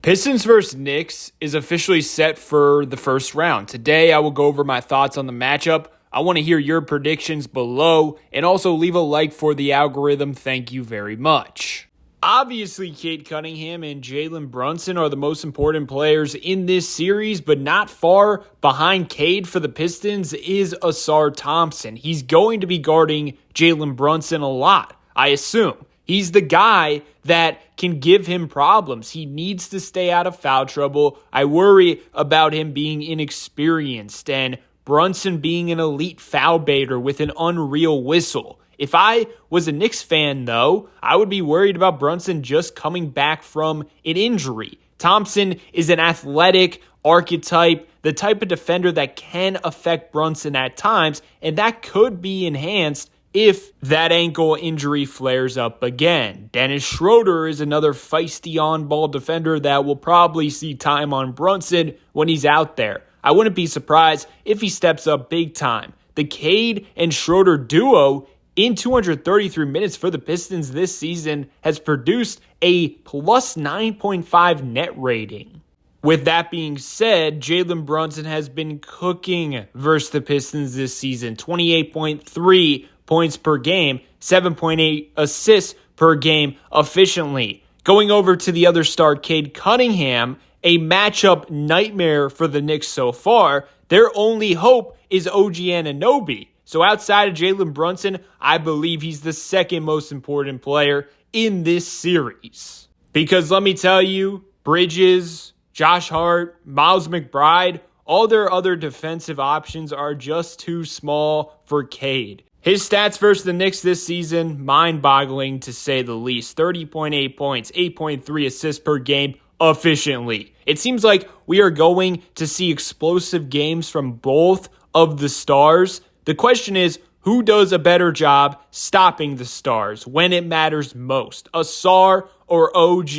Pistons vs. Knicks is officially set for the first round. Today, I will go over my thoughts on the matchup. I want to hear your predictions below, and also leave a like for the algorithm. Thank you very much. Obviously, Cade Cunningham and Jaylen Brunson are the most important players in this series, but not far behind Cade for the Pistons is Ausar Thompson. He's going to be guarding Jaylen Brunson a lot, I assume. He's the guy that can give him problems. He needs to stay out of foul trouble. I worry about him being inexperienced and Brunson being an elite foul baiter with an unreal whistle. If I was a Knicks fan, though, I would be worried about Brunson just coming back from an injury. Thompson is an athletic archetype, the type of defender that can affect Brunson at times, and that could be enhanced if that ankle injury flares up again. Dennis Schroeder is another feisty on-ball defender that will probably see time on Brunson when he's out there. I wouldn't be surprised if he steps up big time. The Cade and Schroeder duo in 233 minutes for the Pistons this season has produced a plus 9.5 net rating. With that being said, Jaylen Brunson has been cooking versus the Pistons this season. 28.3 points per game, 7.8 assists per game efficiently. Going over to the other star, Cade Cunningham, a matchup nightmare for the Knicks so far. Their only hope is OG Anunoby. So outside of Jaylen Brunson, I believe he's the second most important player in this series. Because let me tell you, Bridges, Josh Hart, Miles McBride, all their other defensive options are just too small for Cade. His stats versus the Knicks this season, mind-boggling to say the least. 30.8 points, 8.3 assists per game efficiently. It seems like we are going to see explosive games from both of the stars. The question is, who does a better job stopping the stars when it matters most? Ausar or OG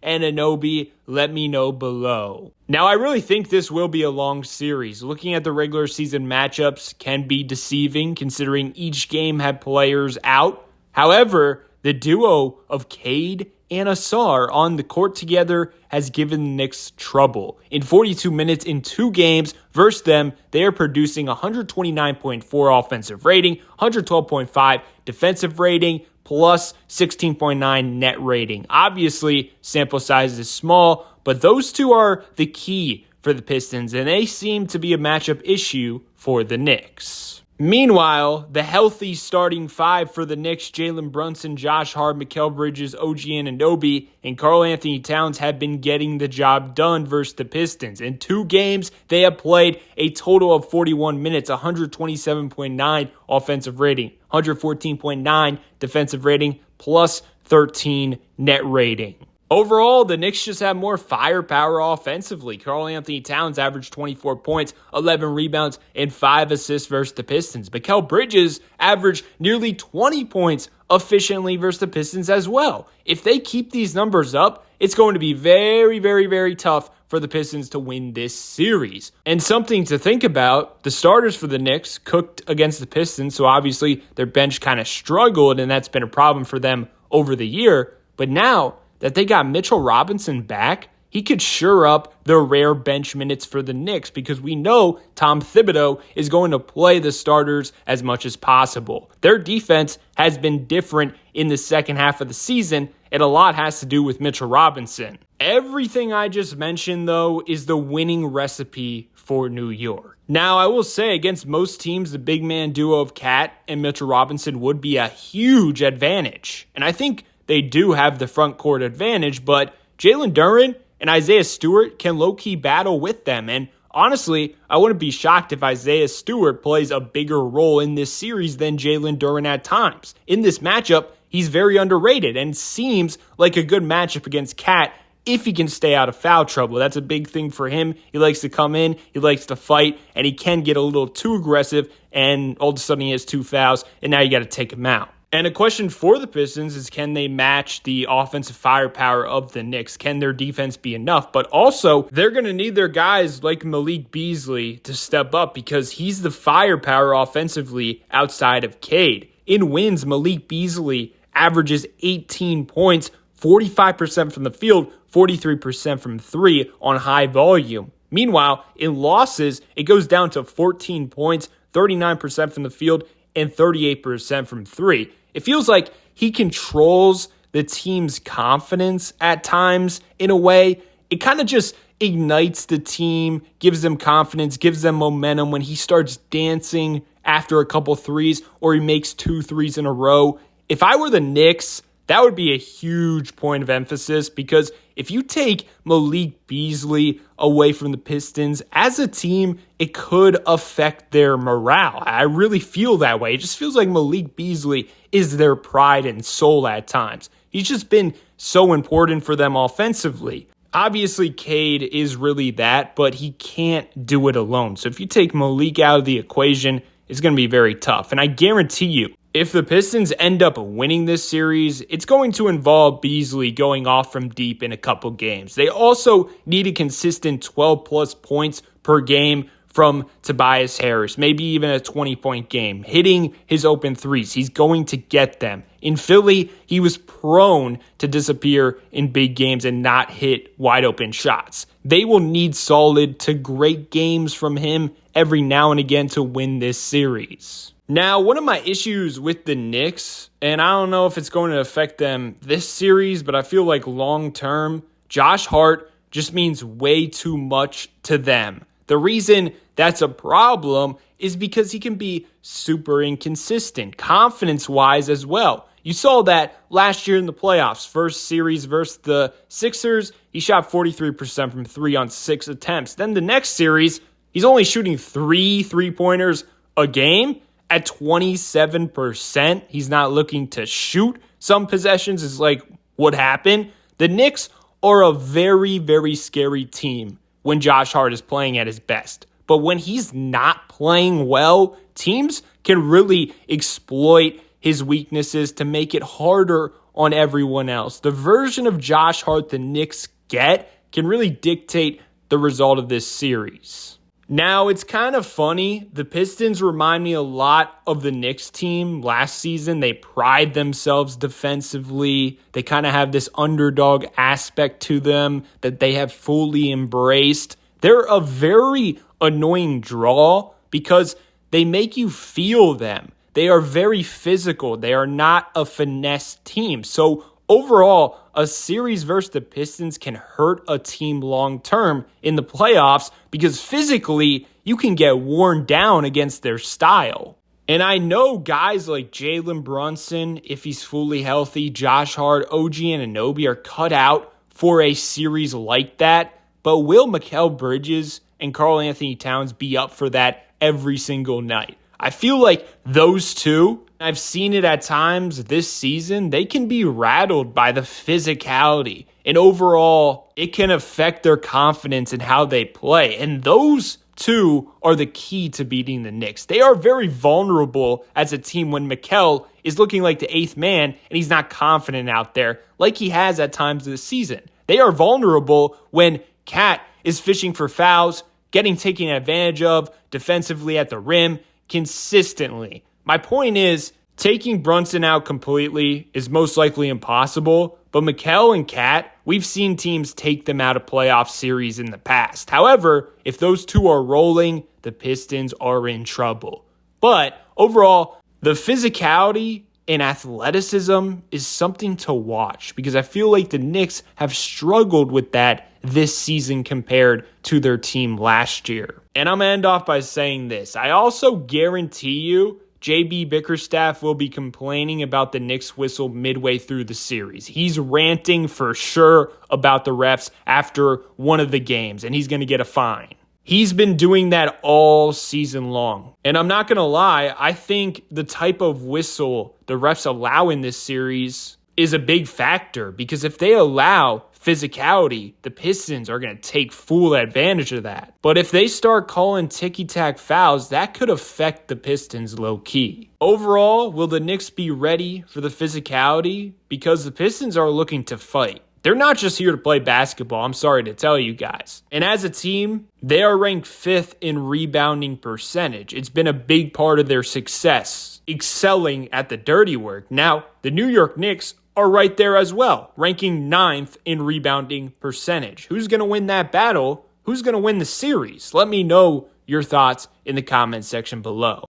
Anunoby? Let me know below. Now, I really think this will be a long series. Looking at the regular season matchups can be deceiving considering each game had players out. However, the duo of Cade and Ausar on the court together has given the Knicks trouble. In 42 minutes in two games versus them, they are producing 129.4 offensive rating, 112.5 defensive rating, plus 16.9 net rating. Obviously, sample size is small, but those two are the key for the Pistons, and they seem to be a matchup issue for the Knicks. Meanwhile, the healthy starting five for the Knicks, Jaylen Brunson, Josh Hart, Mikal Bridges, OG Anunoby, and Karl-Anthony Towns have been getting the job done versus the Pistons. In two games, they have played a total of 41 minutes, 127.9 offensive rating, 114.9 defensive rating, plus 13 net rating. Overall, the Knicks just have more firepower offensively. Karl-Anthony Towns averaged 24 points, 11 rebounds, and 5 assists versus the Pistons. Mikal Bridges averaged nearly 20 points efficiently versus the Pistons as well. If they keep these numbers up, it's going to be very, very, very tough for the Pistons to win this series. And something to think about, the starters for the Knicks cooked against the Pistons, so obviously their bench kind of struggled, and that's been a problem for them over the year. But now that they got Mitchell Robinson back, he could shore up the rare bench minutes for the Knicks because we know Tom Thibodeau is going to play the starters as much as possible. Their defense has been different in the second half of the season, and a lot has to do with Mitchell Robinson. Everything I just mentioned, though, is the winning recipe for New York. Now, I will say, against most teams, the big man duo of Cat and Mitchell Robinson would be a huge advantage. And I think they do have the front court advantage, but Jalen Duren and Isaiah Stewart can low-key battle with them. And honestly, I wouldn't be shocked if Isaiah Stewart plays a bigger role in this series than Jalen Duren at times. In this matchup, he's very underrated and seems like a good matchup against Cat if he can stay out of foul trouble. That's a big thing for him. He likes to come in, he likes to fight, and he can get a little too aggressive, and all of a sudden he has 2 fouls, and now you got to take him out. And a question for the Pistons is, can they match the offensive firepower of the Knicks? Can their defense be enough? But also, they're going to need their guys like Malik Beasley to step up because he's the firepower offensively outside of Cade. In wins, Malik Beasley averages 18 points, 45% from the field, 43% from 3 on high volume. Meanwhile, in losses, it goes down to 14 points, 39% from the field, and 38% from 3. It feels like he controls the team's confidence at times in a way. It kind of just ignites the team, gives them confidence, gives them momentum when he starts dancing after a couple threes or he makes 2 threes in a row. If I were the Knicks, that would be a huge point of emphasis, because if you take Malik Beasley away from the Pistons, as a team, it could affect their morale. I really feel that way. It just feels like Malik Beasley is their pride and soul at times. He's just been so important for them offensively. Obviously, Cade is really that, but he can't do it alone. So if you take Malik out of the equation, it's going to be very tough. And I guarantee you, if the Pistons end up winning this series, it's going to involve Beasley going off from deep in a couple games. They also need a consistent 12-plus points per game from Tobias Harris, maybe even a 20-point game, hitting his open threes. He's going to get them. In Philly, he was prone to disappear in big games and not hit wide-open shots. They will need solid to great games from him every now and again to win this series. Now, one of my issues with the Knicks, and I don't know if it's going to affect them this series, but I feel like long-term, Josh Hart just means way too much to them. The reason that's a problem is because he can be super inconsistent, confidence-wise as well. You saw that last year in the playoffs. First series versus the Sixers, he shot 43% from 3 on 6 attempts. Then the next series, he's only shooting 3 3-pointers a game at 27%. He's not looking to shoot some possessions. It's like, what happened? The Knicks are a very, very scary team when Josh Hart is playing at his best. But when he's not playing well, teams can really exploit his weaknesses to make it harder on everyone else. The version of Josh Hart the Knicks get can really dictate the result of this series. Now, it's kind of funny. The Pistons remind me a lot of the Knicks team last season. They pride themselves defensively. They kind of have this underdog aspect to them that they have fully embraced. They're a very annoying draw because they make you feel them. They are very physical. They are not a finesse team. So overall, a series versus the Pistons can hurt a team long-term in the playoffs because physically, you can get worn down against their style. And I know guys like Jaylen Brunson, if he's fully healthy, Josh Hart, OG Anunoby are cut out for a series like that. But will Mikal Bridges and Karl Anthony Towns be up for that every single night? I feel like those two, I've seen it at times this season, they can be rattled by the physicality. And overall, it can affect their confidence in how they play. And those two are the key to beating the Knicks. They are very vulnerable as a team when Mikal is looking like the 8th man and he's not confident out there like he has at times this season. They are vulnerable when Cat is fishing for fouls, getting taken advantage of defensively at the rim consistently. My point is, taking Brunson out completely is most likely impossible, but Mikal and Cat, we've seen teams take them out of playoff series in the past. However, if those two are rolling, the Pistons are in trouble. But overall, the physicality and athleticism is something to watch because I feel like the Knicks have struggled with that this season compared to their team last year. And I'm going to end off by saying this. I also guarantee you JB Bickerstaff will be complaining about the Knicks whistle midway through the series. He's ranting for sure about the refs after one of the games, and he's going to get a fine. He's been doing that all season long. And I'm not going to lie, I think the type of whistle the refs allow in this series is a big factor because if they allow physicality, the Pistons are going to take full advantage of that. But if they start calling ticky-tack fouls, that could affect the Pistons low-key. Overall, will the Knicks be ready for the physicality? Because the Pistons are looking to fight. They're not just here to play basketball, I'm sorry to tell you guys. And as a team, they are ranked 5th in rebounding percentage. It's been a big part of their success, excelling at the dirty work. Now, the New York Knicks are right there as well, ranking 9th in rebounding percentage. Who's going to win that battle? Who's going to win the series? Let me know your thoughts in the comments section below.